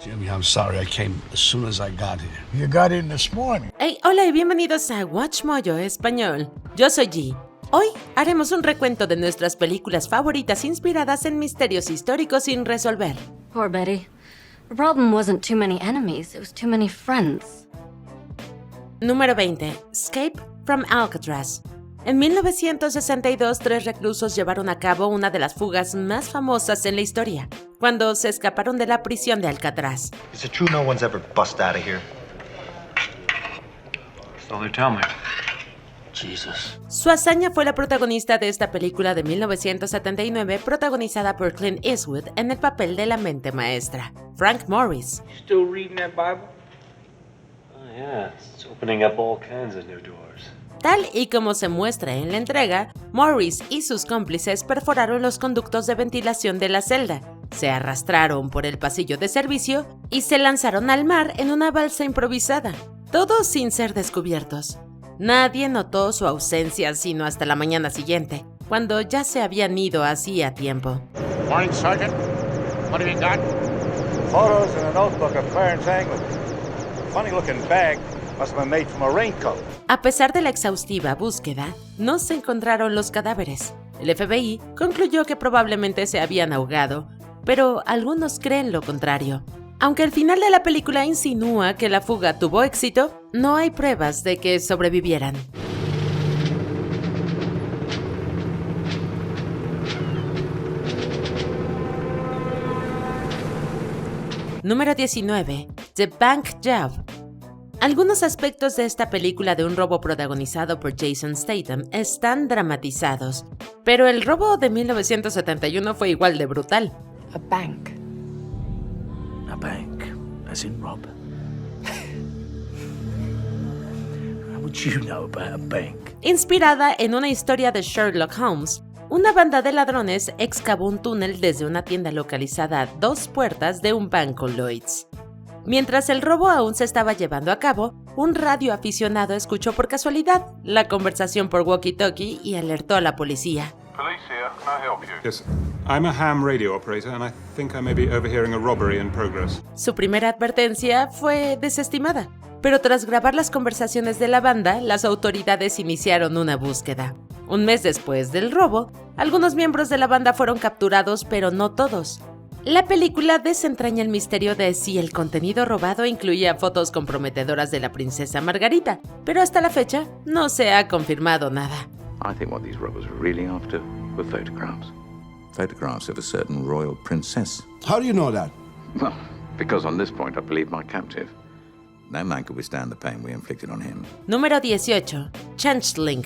Jimmy, I'm sorry. I came as soon as I got here. You got in this morning. Hey, hola y bienvenidos a Watch Mojo Español. Yo soy G. Hoy haremos un recuento de nuestras películas favoritas inspiradas en misterios históricos sin resolver. Poor Betty. The problem wasn't too many enemies, it was too many friends. Número 20. Escape from Alcatraz. En 1962, 3 reclusos llevaron a cabo una de las fugas más famosas en la historia, cuando se escaparon de la prisión de Alcatraz. Is it true no one's ever bust out of here? So they tell me. Jesus. Su hazaña fue la protagonista de esta película de 1979, protagonizada por Clint Eastwood en el papel de la mente maestra, Frank Morris. You still reading that Bible? Oh yeah, it's opening up all kinds of new doors. Tal y como se muestra en la entrega, Morris y sus cómplices perforaron los conductos de ventilación de la celda, se arrastraron por el pasillo de servicio y se lanzaron al mar en una balsa improvisada, todos sin ser descubiertos. Nadie notó su ausencia sino hasta la mañana siguiente, cuando ya se habían ido hacía tiempo. Morning, Sergeant. What have you got? Photos and a notebook of Clarence Anglin. Funny looking bag. Must have been made from a raincoat. A pesar de la exhaustiva búsqueda, no se encontraron los cadáveres. El FBI concluyó que probablemente se habían ahogado, pero algunos creen lo contrario. Aunque el final de la película insinúa que la fuga tuvo éxito, no hay pruebas de que sobrevivieran. Número 19. The Bank Job. Algunos aspectos de esta película de un robo protagonizado por Jason Statham están dramatizados, pero el robo de 1971 fue igual de brutal. A bank. A bank, as in rob. How would you know about a bank? Inspirada en una historia de Sherlock Holmes, una banda de ladrones excavó un túnel desde una tienda localizada a 2 puertas de un banco Lloyds. Mientras el robo aún se estaba llevando a cabo, un radioaficionado escuchó por casualidad la conversación por walkie-talkie y alertó a la policía. Police here, can I help you? Yes, I'm a ham radio operator and I think I may be overhearing a robbery in progress. Su primera advertencia fue desestimada, pero tras grabar las conversaciones de la banda, las autoridades iniciaron una búsqueda. Un mes después del robo, algunos miembros de la banda fueron capturados, pero no todos. La película desentraña el misterio de si el contenido robado incluía fotos comprometedoras de la princesa Margarita, pero hasta la fecha no se ha confirmado nada. I think what these robbers were really after were photographs. Photographs of a certain royal princess. How do you know that? Well, because on this point I believe my captive. No man could withstand the pain we inflicted on him. Número 18. Changeling.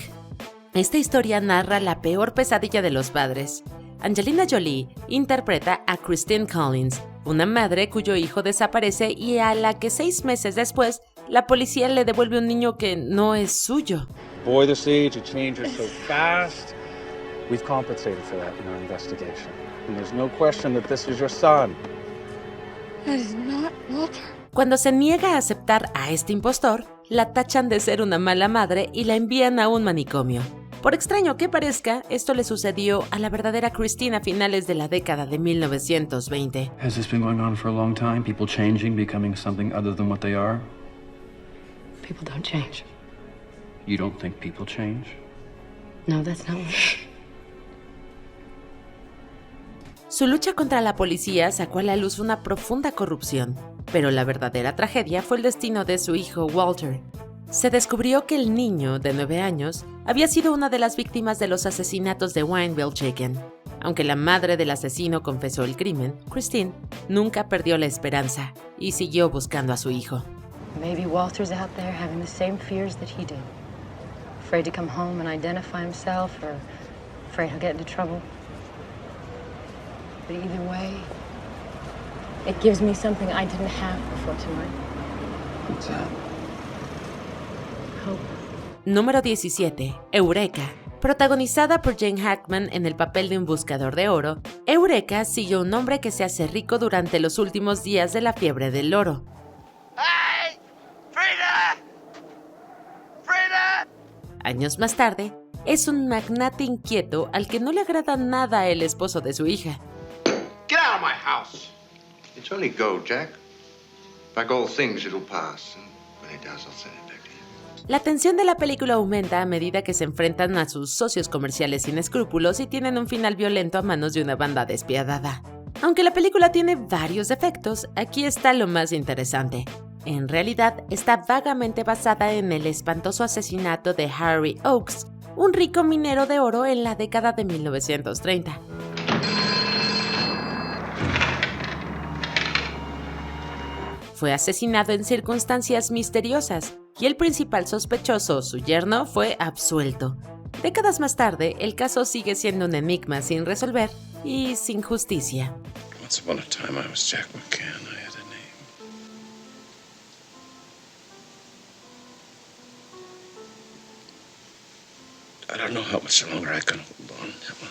Esta historia narra la peor pesadilla de los padres. Angelina Jolie interpreta a Christine Collins, una madre cuyo hijo desaparece y a la que 6 meses después la policía le devuelve un niño que no es suyo. Boy, this age, it changes so fast. We've compensated for that in our investigation. And there's no question that this is your son. That is not Walter. Cuando se niega a aceptar a este impostor, la tachan de ser una mala madre y la envían a un manicomio. Por extraño que parezca, esto le sucedió a la verdadera Christine a finales de la década de 1920. Has this been going on for a long time? People changing, becoming something other than what they are? People don't change. You don't think people change? No, that's not what. Su lucha contra la policía sacó a la luz una profunda corrupción, pero la verdadera tragedia fue el destino de su hijo Walter. Se descubrió que el niño, de 9 años, había sido una de las víctimas de los asesinatos de Wineville Chicken. Aunque la madre del asesino confesó el crimen, Christine nunca perdió la esperanza y siguió buscando a su hijo. Maybe Walter's out there having the same fears that he did. Afraid to come home and identify himself, or afraid he'll get into trouble. But either way, it gives me something I didn't have before tonight. What's that? Hope. Número 17. Eureka. Protagonizada por Jane Hackman en el papel de un buscador de oro, Eureka sigue a un hombre que se hace rico durante los últimos días de la fiebre del oro. ¡Hey! ¡Frida! ¡Frida! Años más tarde, es un magnate inquieto al que no le agrada nada el esposo de su hija. Get out of my house. It's only gold, Jack. Like all things, it'll pass. And when it does, I'll send it back to you. La tensión de la película aumenta a medida que se enfrentan a sus socios comerciales sin escrúpulos y tienen un final violento a manos de una banda despiadada. Aunque la película tiene varios defectos, aquí está lo más interesante. En realidad, está vagamente basada en el espantoso asesinato de Harry Oakes, un rico minero de oro en la década de 1930. Fue asesinado en circunstancias misteriosas y el principal sospechoso, su yerno, fue absuelto. Décadas más tarde, el caso sigue siendo un enigma sin resolver y sin justicia. Once upon a time, I was Jack McCann. I had a name. I don't know how much longer I can hold on, Emma.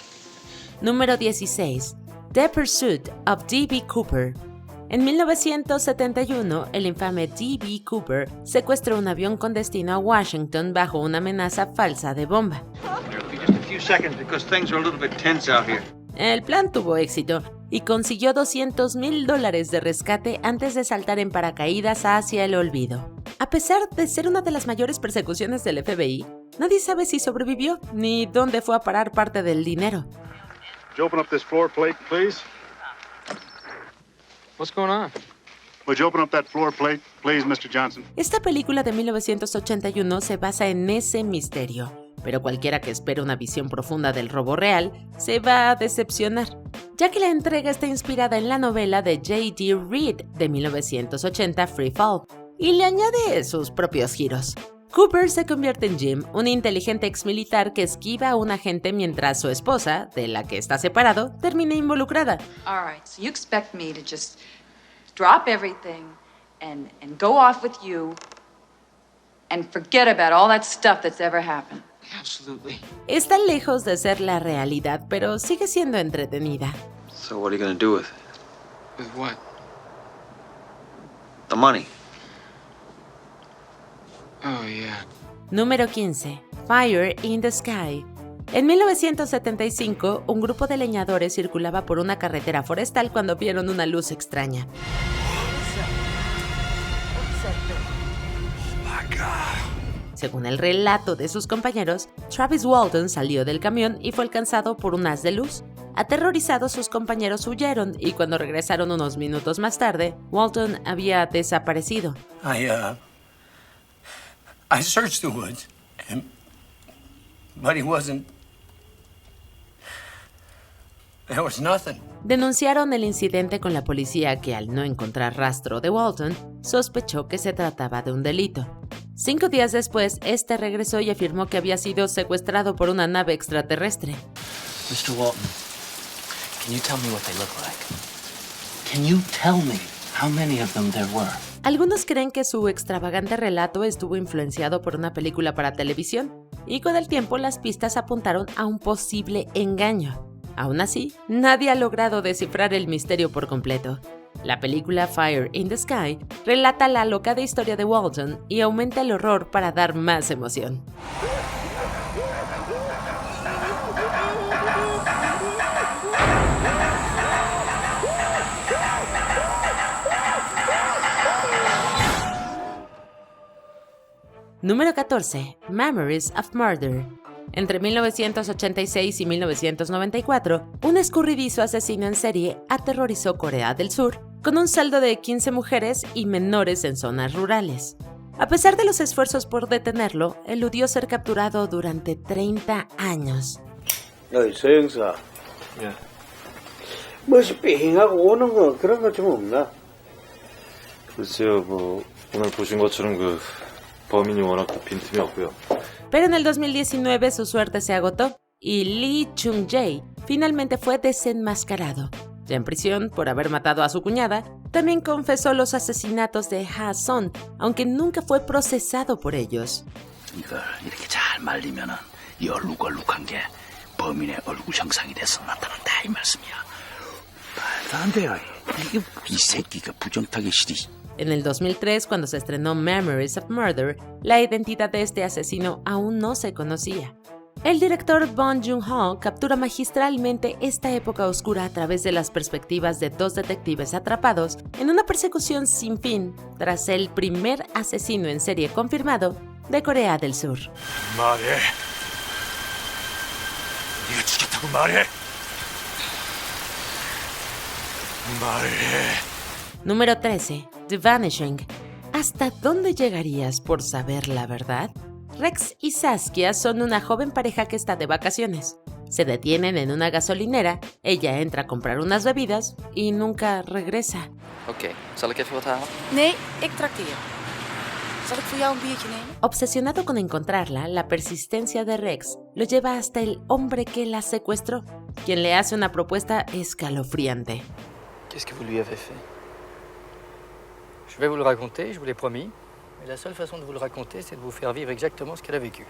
Número 16. The Pursuit of D.B. Cooper. En 1971, el infame D.B. Cooper secuestró un avión con destino a Washington bajo una amenaza falsa de bomba. El plan tuvo éxito y consiguió $200,000 de rescate antes de saltar en paracaídas hacia el olvido. A pesar de ser una de las mayores persecuciones del FBI, nadie sabe si sobrevivió ni dónde fue a parar parte del dinero. Would you open up this floor plate, please? What's going on? Would you open up that floor plate, please, Mr. Johnson? Esta película de 1981 se basa en ese misterio, pero cualquiera que espere una visión profunda del robo real se va a decepcionar, ya que la entrega está inspirada en la novela de J.D. Reed de 1980, Free Fall, y le añade sus propios giros. Cooper se convierte en Jim, un inteligente exmilitar que esquiva a un agente mientras su esposa, de la que está separado, termina involucrada. All right, so you expect me to just drop everything and go off with you and forget about all that stuff that's ever happened. Absolutely. Está lejos de ser la realidad, pero sigue siendo entretenida. So what are you gonna do with it? With what? The money. Oh, yeah. Número 15. Fire in the Sky. En 1975, un grupo de leñadores circulaba por una carretera forestal cuando vieron una luz extraña. Según el relato de sus compañeros, Travis Walton salió del camión y fue alcanzado por un haz de luz. Aterrorizados, sus compañeros huyeron y cuando regresaron unos minutos más tarde, Walton había desaparecido. I searched the woods, but he wasn't. There was nothing. Denunciaron el incidente con la policía que, al no encontrar rastro de Walton, sospechó que se trataba de un delito. 5 días después, este regresó y afirmó que había sido secuestrado por una nave extraterrestre. Mr. Walton, can you tell me what they look like? Can you tell me how many of them there were? Algunos creen que su extravagante relato estuvo influenciado por una película para televisión, y con el tiempo las pistas apuntaron a un posible engaño. Aún así, nadie ha logrado descifrar el misterio por completo. La película Fire in the Sky relata la alocada historia de Walton y aumenta el horror para dar más emoción. Número 14. Memories of Murder. Entre 1986 y 1994, un escurridizo asesino en serie aterrorizó Corea del Sur, con un saldo de 15 mujeres y menores en zonas rurales. A pesar de los esfuerzos por detenerlo, eludió ser capturado durante 30 años. 서 형사. 뭐 삥하고 오는 거 그런 거 좀 없나? 글쎄요, 오늘 보신 것처럼 범인이 워낙 빈틈이 없고요. Pero en el 2019 su suerte se agotó y Lee Chung-jae finalmente fue desenmascarado. Ya en prisión por haber matado a su cuñada, también confesó los asesinatos de Ha-son, aunque nunca fue procesado por ellos. 이걸 이렇게 잘 말리면은 이 얼룩얼룩한 게 범인의 얼굴 형상이 돼서 나타난다 이 말씀이야. 말도 안 돼요. 이 새끼가 부정타기 시리. En el 2003, cuando se estrenó Memories of Murder, la identidad de este asesino aún no se conocía. El director Bong Joon-ho captura magistralmente esta época oscura a través de las perspectivas de dos detectives atrapados en una persecución sin fin tras el primer asesino en serie confirmado de Corea del Sur. 말해. 네가 죽였다고 말해. 말해. Número 13. The Vanishing. ¿Hasta dónde llegarías por saber la verdad? Rex y Saskia son una joven pareja que está de vacaciones. Se detienen en una gasolinera, ella entra a comprar unas bebidas y nunca regresa. Oké, zal ik even wat halen? Nee, ik trakteer. Zal ik voor jou een biertje nemen? Obsesionado con encontrarla, la persistencia de Rex lo lleva hasta el hombre que la secuestró, quien le hace una propuesta escalofriante. Qu'est-ce que vous lui avez fait? Je vais vous le raconter, je vous l'ai promis. Mais la seule façon de vous le raconter, c'est de vous faire vivre exactement ce qu'elle a vécu.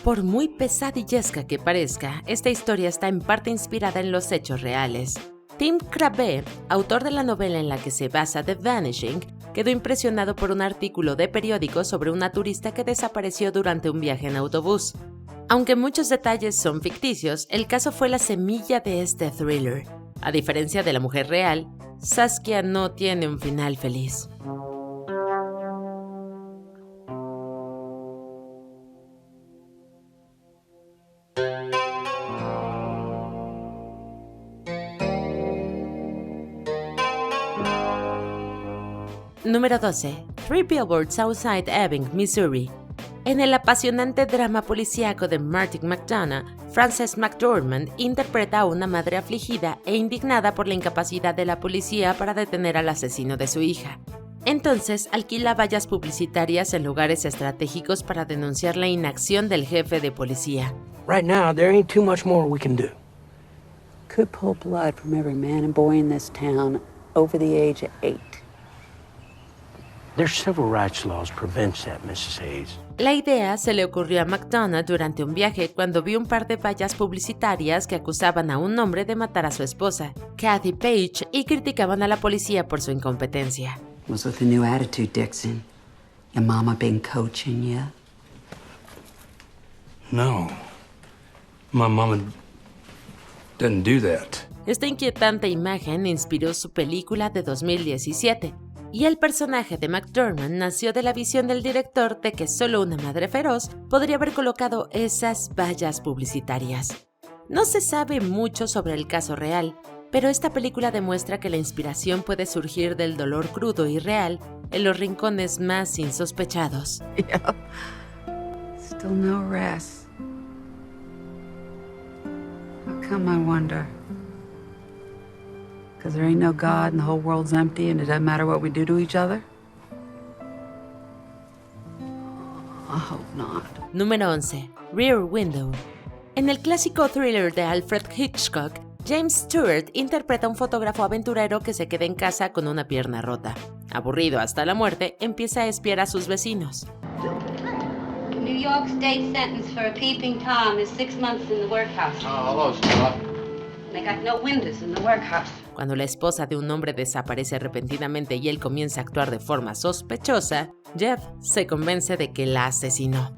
Por muy pesadillesca que parezca, esta historia está en parte inspirada en los hechos reales. Tim Crabbe, autor de la novela en la que se basa The Vanishing, quedó impresionado por un artículo de periódico sobre una turista que desapareció durante un viaje en autobús. Aunque muchos detalles son ficticios, el caso fue la semilla de este thriller. A diferencia de la mujer real, Saskia no tiene un final feliz. Número 12. Three Billboards Outside Ebbing, Missouri. En el apasionante drama policíaco de Martin McDonagh, Frances McDormand interpreta a una madre afligida e indignada por la incapacidad de la policía para detener al asesino de su hija. Entonces alquila vallas publicitarias en lugares estratégicos para denunciar la inacción del jefe de policía. Right now, there ain't too much more we can do. Could pull blood from every man and boy in this town over the age of 8. Their civil rights laws prevents that, Mrs. Hayes. La idea se le ocurrió a McDonagh durante un viaje cuando vio un par de vallas publicitarias que acusaban a un hombre de matar a su esposa, Kathy Page, y criticaban a la policía por su incompetencia. What's with the new attitude, Dixon? Your mama been coaching you? No. My mama doesn't do that. Esta inquietante imagen inspiró su película de 2017. Y el personaje de McDormand nació de la visión del director de que solo una madre feroz podría haber colocado esas vallas publicitarias. No se sabe mucho sobre el caso real, pero esta película demuestra que la inspiración puede surgir del dolor crudo y real en los rincones más insospechados. Yeah. Still no rest. How come, I wonder? Because there ain't no God and the whole world's empty and it doesn't matter what we do to each other? I hope not. Número 11. Rear Window. En el clásico thriller de Alfred Hitchcock, James Stewart interpreta a un fotógrafo aventurero que se queda en casa con una pierna rota. Aburrido hasta la muerte, empieza a espiar a sus vecinos. New York State sentence for a peeping Tom is 6 months in the workhouse. Oh, hello, Scott. They got no windows in the workhouse. Cuando la esposa de un hombre desaparece repentinamente y él comienza a actuar de forma sospechosa, Jeff se convence de que la asesinó.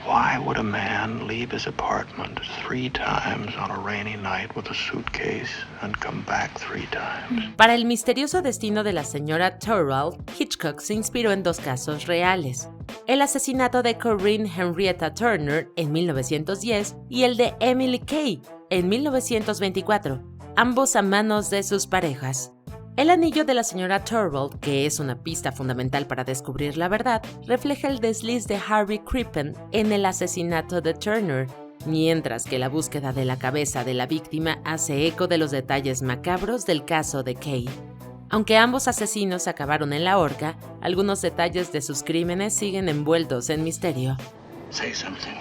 Why would a man leave his apartment 3 times on a rainy night with a suitcase and come back 3 times? Para el misterioso destino de la señora Thorold, Hitchcock se inspiró en 2 casos reales. El asesinato de Corinne Henrietta Turner en 1910 y el de Emily Kay en 1924, ambos a manos de sus parejas. El anillo de la señora Thorold, que es una pista fundamental para descubrir la verdad, refleja el desliz de Harvey Crippen en el asesinato de Turner, mientras que la búsqueda de la cabeza de la víctima hace eco de los detalles macabros del caso de Kay. Aunque ambos asesinos acabaron en la horca, algunos detalles de sus crímenes siguen envueltos en misterio. Say something.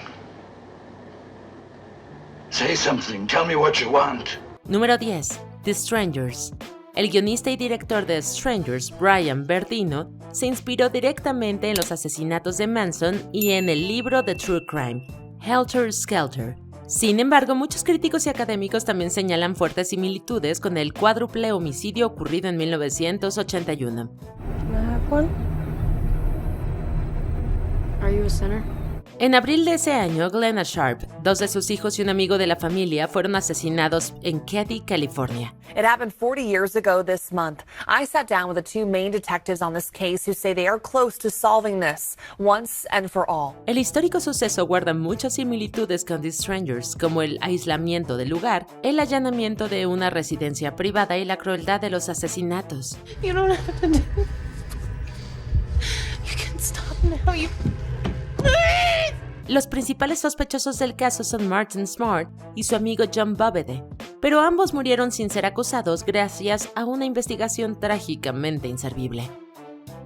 Say something. Tell me what you want. Número 10. The Strangers. El guionista y director de Strangers, Brian Berdino, se inspiró directamente en los asesinatos de Manson y en el libro de True Crime, Helter Skelter. Sin embargo, muchos críticos y académicos también señalan fuertes similitudes con el cuádruple homicidio ocurrido en 1981. Are you a sinner? En abril de ese año, Glenna Sharp, 2 de sus hijos y un amigo de la familia fueron asesinados en Keddie, California. It happened 40 years ago this month. I sat down with the 2 main detectives on this case who say they are close to solving this once and for all. El histórico suceso guarda muchas similitudes con The Strangers, como el aislamiento del lugar, el allanamiento de una residencia privada y la crueldad de los asesinatos. You don't have to do it. You can stop now. You... Please! Los principales sospechosos del caso son Martin Smart y su amigo John Bobede, pero ambos murieron sin ser acusados gracias a una investigación trágicamente inservible.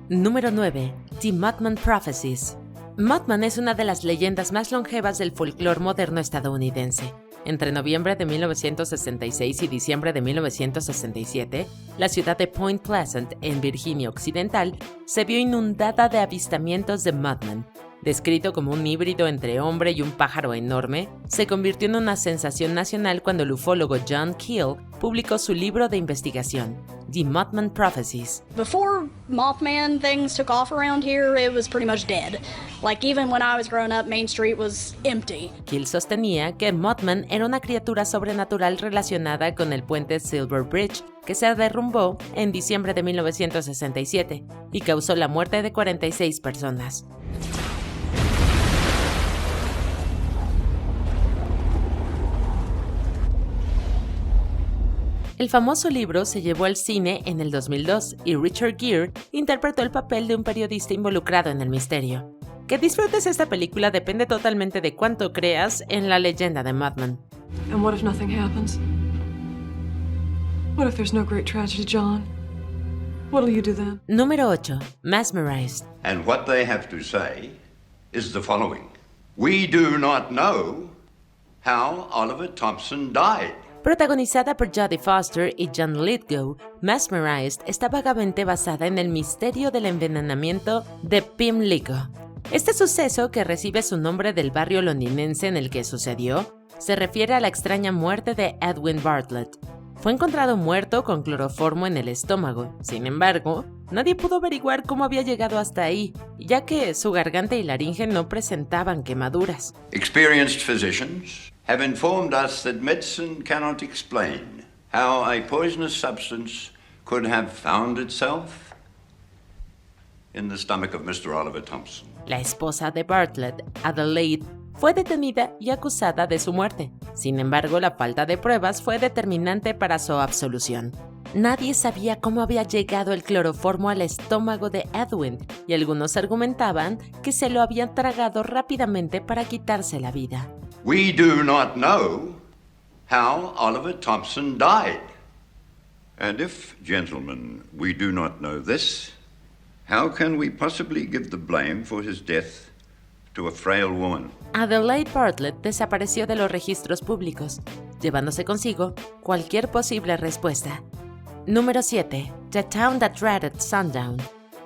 Número 9. The Mothman Prophecies. Mothman es una de las leyendas más longevas del folclore moderno estadounidense. Entre noviembre de 1966 y diciembre de 1967, la ciudad de Point Pleasant, en Virginia Occidental, se vio inundada de avistamientos de Mothman. Descrito como un híbrido entre hombre y un pájaro enorme, se convirtió en una sensación nacional cuando el ufólogo John Keel publicó su libro de investigación, The Mothman Prophecies. Before Mothman things took off around here, it was pretty much dead. Like even when I was growing up, Main Street was empty. Keel sostenía que Mothman era una criatura sobrenatural relacionada con el puente Silver Bridge, que se derrumbó en diciembre de 1967 y causó la muerte de 46 personas. El famoso libro se llevó al cine en el 2002 y Richard Gere interpretó el papel de un periodista involucrado en el misterio. Que disfrutes esta película depende totalmente de cuánto creas en la leyenda de Mothman. And what if nothing happens? What if there's no great tragedy, John? What'll you do then? Número 8. Mesmerized. And what they have to say is the following. We do not know how Oliver Thompson died. Protagonizada por Jodie Foster y John Lithgow, Mesmerized está vagamente basada en el misterio del envenenamiento de Pimlico. Este suceso, que recibe su nombre del barrio londinense en el que sucedió, se refiere a la extraña muerte de Edwin Bartlett. Fue encontrado muerto con cloroformo en el estómago. Sin embargo, nadie pudo averiguar cómo había llegado hasta ahí, ya que su garganta y laringe no presentaban quemaduras. Experienced physicians have informed us that medicine cannot explain how a poisonous substance could have found itself in the stomach of Mr. Oliver Thompson. La esposa de Bartlett, Adelaide, fue detenida y acusada de su muerte. Sin embargo, la falta de pruebas fue determinante para su absolución. Nadie sabía cómo había llegado el cloroformo al estómago de Edwin, y algunos argumentaban que se lo habían tragado rápidamente para quitarse la vida. We do not know how Oliver Thompson died. And if, gentlemen, we do not know this, how can we possibly give the blame for his death to a frail woman? Adelaide Bartlett desapareció de los registros públicos, llevándose consigo cualquier posible respuesta. Número 7. The Town That Dreaded Sundown.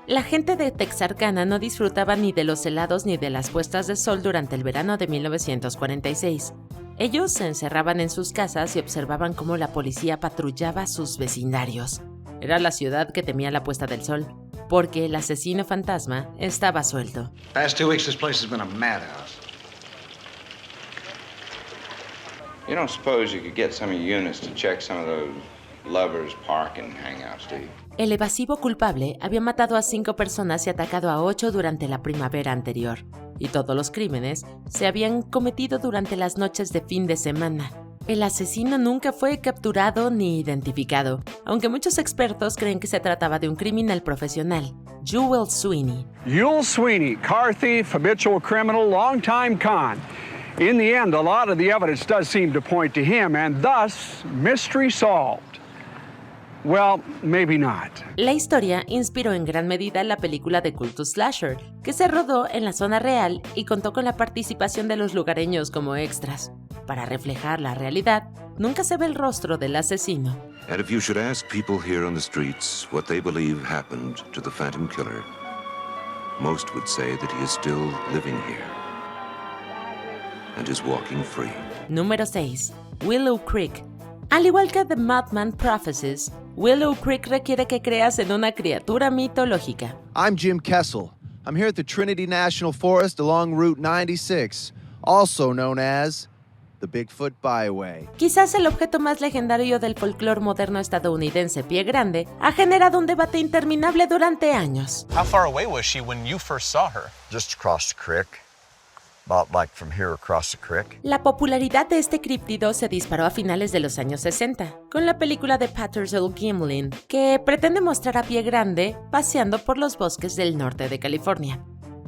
La gente de Texarkana no disfrutaba ni de los helados ni de las puestas de sol durante el verano de 1946. Ellos se encerraban en sus casas y observaban cómo la policía patrullaba sus vecindarios. Era la ciudad que temía la puesta del sol, porque el asesino fantasma estaba suelto. Past 2 weeks, this place has been a madhouse. You don't suppose you could get some of your units to check some of those lovers' parking hangouts, do you? El evasivo culpable había matado a 5 personas y atacado a 8 durante la primavera anterior, y todos los crímenes se habían cometido durante las noches de fin de semana. El asesino nunca fue capturado ni identificado, aunque muchos expertos creen que se trataba de un criminal profesional, Jewel Sweeney. Jewel Sweeney, car thief, habitual criminal, longtime con. In the end, a lot of the evidence does seem to point to him, and thus, mystery solved. Well, maybe not. La historia inspiró en gran medida la película de culto Slasher, que se rodó en la zona real y contó con la participación de los lugareños como extras. Para reflejar la realidad, nunca se ve el rostro del asesino. And if you should ask people here on the streets what they believe happened to the Phantom Killer, most would say that he is still living here and is walking free. Número 6. Willow Creek. Al igual que The Mothman Prophecies, Willow Creek requiere que creas en una criatura mitológica. I'm Jim Kessel, I'm here at the Trinity National Forest along Route 96, also known as the Bigfoot Byway. Quizás el objeto más legendario del folclore moderno estadounidense, Pie Grande, ha generado un debate interminable durante años. How far away was she when you first saw her? Just across the creek. About like from here across the creek. La popularidad de este críptido se disparó a finales de los años 60, con la película de Patterson Gimlin, que pretende mostrar a Pie Grande paseando por los bosques del norte de California.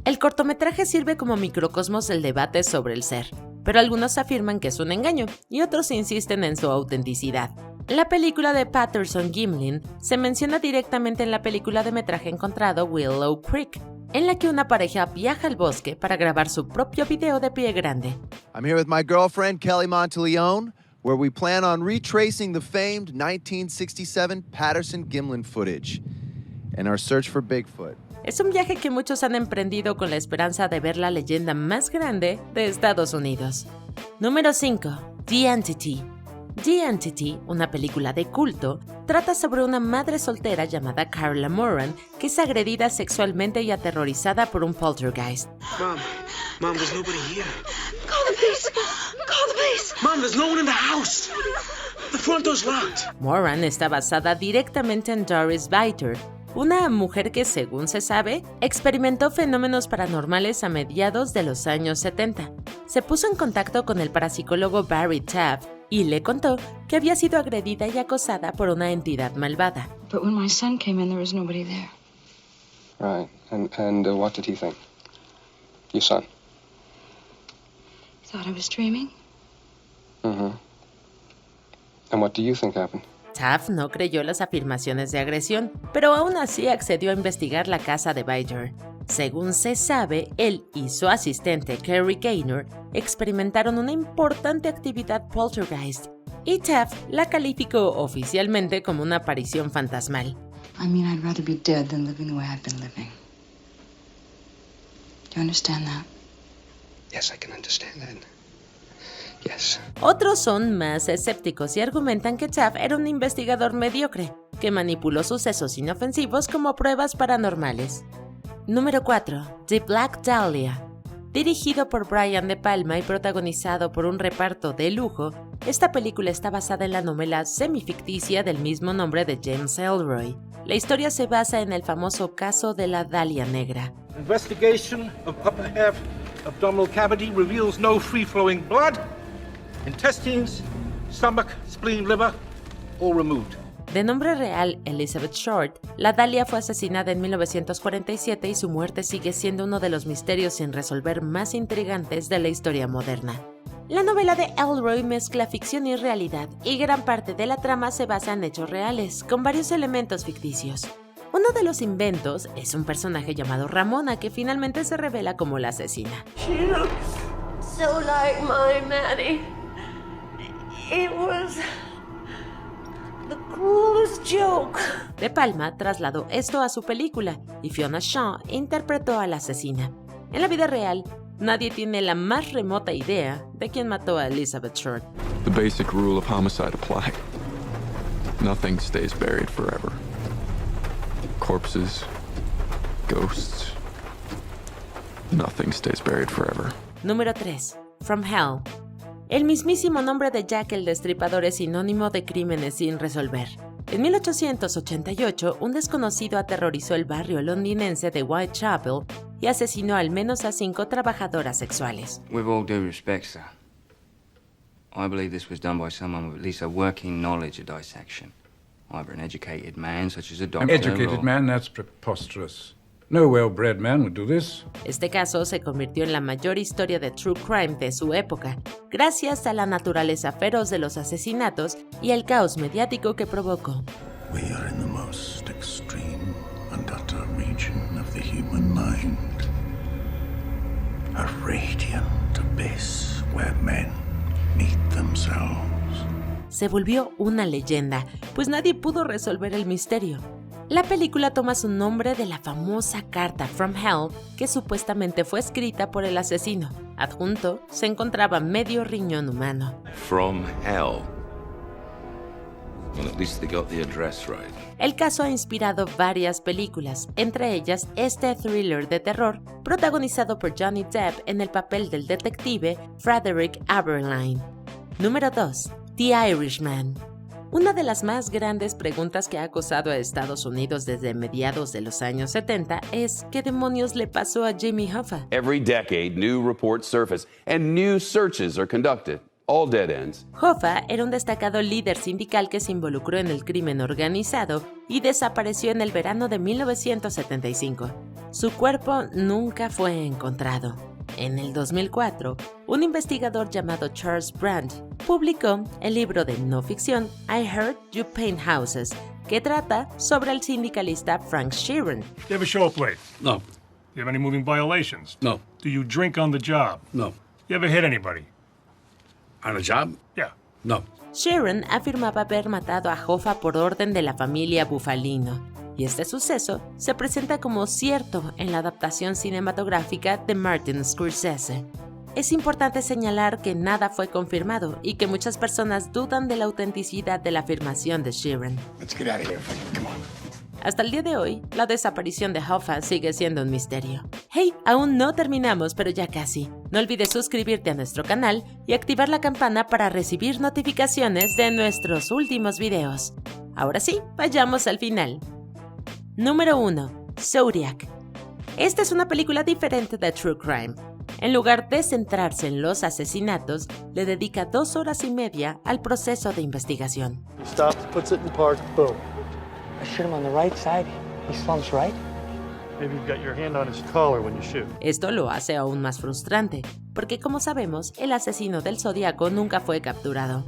El cortometraje sirve como microcosmos del debate sobre el ser, pero algunos afirman que es un engaño y otros insisten en su autenticidad. La película de Patterson Gimlin se menciona directamente en la película de metraje encontrado Willow Creek, en la que una pareja viaja al bosque para grabar su propio video de Pie Grande. I'm here with my girlfriend Kelly Monteleone, where we plan on retracing the famed 1967 Patterson Gimlin footage in our search for Bigfoot. Es un viaje que muchos han emprendido con la esperanza de ver la leyenda más grande de Estados Unidos. Número 5. The Entity. The Entity, una película de culto, trata sobre una madre soltera llamada Carla Moran que es agredida sexualmente y aterrorizada por un poltergeist. Mom, there's nobody here. Call the police! Call the police! Mom, there's no one in the house! The front door's locked. Moran está basada directamente en Doris Biter, una mujer que, según se sabe, experimentó fenómenos paranormales a mediados de los años 70. Se puso en contacto con el parapsicólogo Barry Taft y le contó que había sido agredida y acosada por una entidad malvada. But when my son came in, there was nobody there. Right. And what did he think? Your son? Thought I was dreaming. Mm-hmm. And what do you think happened? Taft no creyó las afirmaciones de agresión, pero aún así accedió a investigar la casa de Biter. Según se sabe, él y su asistente Kerry Gaynor experimentaron una importante actividad poltergeist, y Taft la calificó oficialmente como una aparición fantasmal. I mean, I'd rather be dead than living the way I've been living. Do you understand that? Yes, I can understand that. Yes. Otros son más escépticos y argumentan que Taft era un investigador mediocre, que manipuló sucesos inofensivos como pruebas paranormales. Número 4. The Black Dahlia. Dirigido por Brian De Palma y protagonizado por un reparto de lujo, esta película está basada en la novela semificticia del mismo nombre de James Ellroy. La historia se basa en el famoso caso de la Dahlia Negra. Investigation of upper half abdominal cavity reveals no free-flowing blood. Intestines, stomach, spleen, liver, all removed. De nombre real Elizabeth Short, la Dahlia fue asesinada en 1947 y su muerte sigue siendo uno de los misterios sin resolver más intrigantes de la historia moderna. La novela de Ellroy mezcla ficción y realidad, y gran parte de la trama se basa en hechos reales, con varios elementos ficticios. Uno de los inventos es un personaje llamado Ramona que finalmente se revela como la asesina. She looks so like my Maddie. It was the cruelest joke. De Palma trasladó esto a su película y Fiona Shaw interpretó a la asesina. En la vida real, nadie tiene la más remota idea de quién mató a Elizabeth Short. The basic rule of homicide apply. Nothing stays buried forever. Corpses, ghosts. Nothing stays buried forever. Número 3. From Hell. El mismísimo nombre de Jack el Destripador es sinónimo de crímenes sin resolver. En 1888, un desconocido aterrorizó el barrio londinense de Whitechapel y asesinó al menos a 5 trabajadoras sexuales. With all due respect, sir, I believe this was done by someone with at least a working knowledge of dissection. Either an educated man, such as a doctor, An educated man? That's preposterous. No well-bred man would do this. Este caso se convirtió en la mayor historia de true crime de su época, gracias a la naturaleza feroz de los asesinatos y el caos mediático que provocó. We are in the most extreme and utter region of the human mind. A radiant abyss where men meet themselves. Se volvió una leyenda, pues nadie pudo resolver el misterio. La película toma su nombre de la famosa carta From Hell, que supuestamente fue escrita por el asesino. Adjunto se encontraba medio riñón humano. From hell. Well, at least they got the address right. El caso ha inspirado varias películas, entre ellas este thriller de terror protagonizado por Johnny Depp en el papel del detective Frederick Aberline. Número 2. The Irishman. Una de las más grandes preguntas que ha acosado a Estados Unidos desde mediados de los años 70 es ¿qué demonios le pasó a Jimmy Hoffa? Every decade, new reports surface and new searches are conducted. All dead ends. Hoffa era un destacado líder sindical que se involucró en el crimen organizado y desapareció en el verano de 1975. Su cuerpo nunca fue encontrado. En el 2004, un investigador llamado Charles Brandt publicó el libro de no ficción I Heard You Paint Houses, que trata sobre el sindicalista Frank Sheeran. Do you ever show up late? No. Do you have any moving violations? No. Do you drink on the job? No. You ever hit anybody? On a job? Yeah. No. Sheeran afirmaba haber matado a Hoffa por orden de la familia Bufalino, y este suceso se presenta como cierto en la adaptación cinematográfica de Martin Scorsese. Es importante señalar que nada fue confirmado y que muchas personas dudan de la autenticidad de la afirmación de Sheeran. Let's get out of here. Come on. Hasta el día de hoy, la desaparición de Hoffa sigue siendo un misterio. Hey, aún no terminamos, pero ya casi. No olvides suscribirte a nuestro canal y activar la campana para recibir notificaciones de nuestros últimos videos. Ahora sí, vayamos al final. Número 1. Zodiac. Esta es una película diferente de True Crime. En lugar de centrarse en los asesinatos, le dedica 2 horas y media al proceso de investigación. He stops, puts it in park, boom. I shoot him on the right side. He slumps right. Maybe you've got your hand on his collar when you shoot. Esto lo hace aún más frustrante, porque como sabemos, el asesino del Zodíaco nunca fue capturado.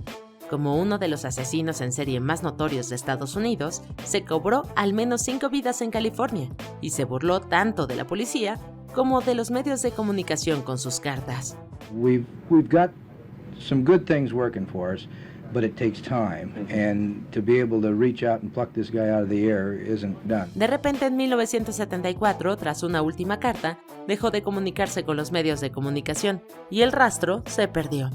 Como uno de los asesinos en serie más notorios de Estados Unidos, se cobró al menos 5 vidas en California y se burló tanto de la policía como de los medios de comunicación con sus cartas. We've got some good things working for us, but it takes time, and to be able to reach out and pluck this guy out of the air isn't done. De repente, en 1974, tras una última carta, dejó de comunicarse con los medios de comunicación y el rastro se perdió.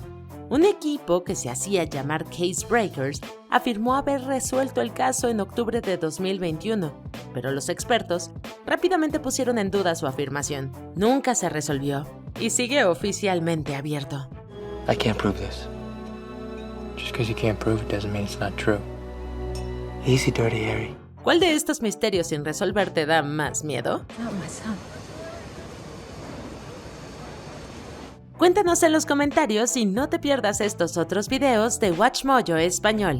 Un equipo que se hacía llamar Case Breakers afirmó haber resuelto el caso en octubre de 2021, pero los expertos rápidamente pusieron en duda su afirmación. Nunca se resolvió y sigue oficialmente abierto. I can't prove this. Just because you can't prove it doesn't mean it's not true. Easy, Dirty Harry. ¿Cuál de estos misterios sin resolver te da más miedo? Not my son. Cuéntanos en los comentarios y no te pierdas estos otros videos de WatchMojo Español.